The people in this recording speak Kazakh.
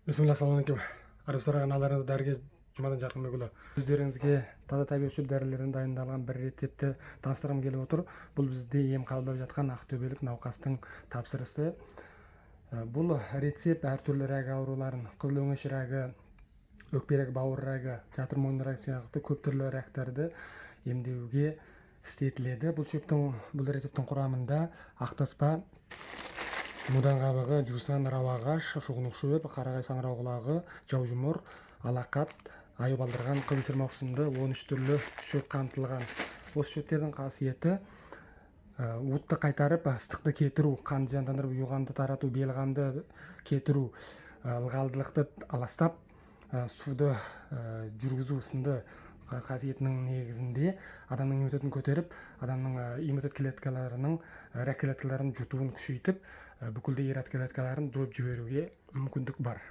Бисмилlah, assalomu alaykum. Арабстан аналарыңыз дәріге Жұмадан Жарқынбекұлы. Өздеріңізге таза табиғи шөп дәрілерден дайындалған бір рецепті таныстырғым келіп отыр. Бұл бізде ем қабылдап жатқан ақтөбелік науқастың тапсырысы. Бұл рецепт әртүрлі рак ауруларын, қызыл өңеш рагы, өкпе рагы, бауыр рагы, жатыр мойны рагы сияқты көп түрлі рактарды емдеуге істетіледі. Бұл рецепттің құрамында ақтаспа, мудан қабығы, жусан, рауағаш, шұғынық шөп, қарағай саңырауқұлағы, жаужұмыр, алақат, аю балдырған, қызылсырма сынды 13 түрлі шөп қамтылған. Осы шөптердің қасиеті уытты қайтарып, ыстықты кетіру, қанды жандандырып, ұйығанды тарату, белғамды кетіру, ылғалдылықты аластап, суды жүргізу сынды қасиетінің негізінде адамның иммунитетін көтеріп, адамның иммунитет клеткаларының рак клеткаларының жұтуын күшейтіп, бүкіл ірі клеткаларын жойып жіберуге мүмкіндік бар.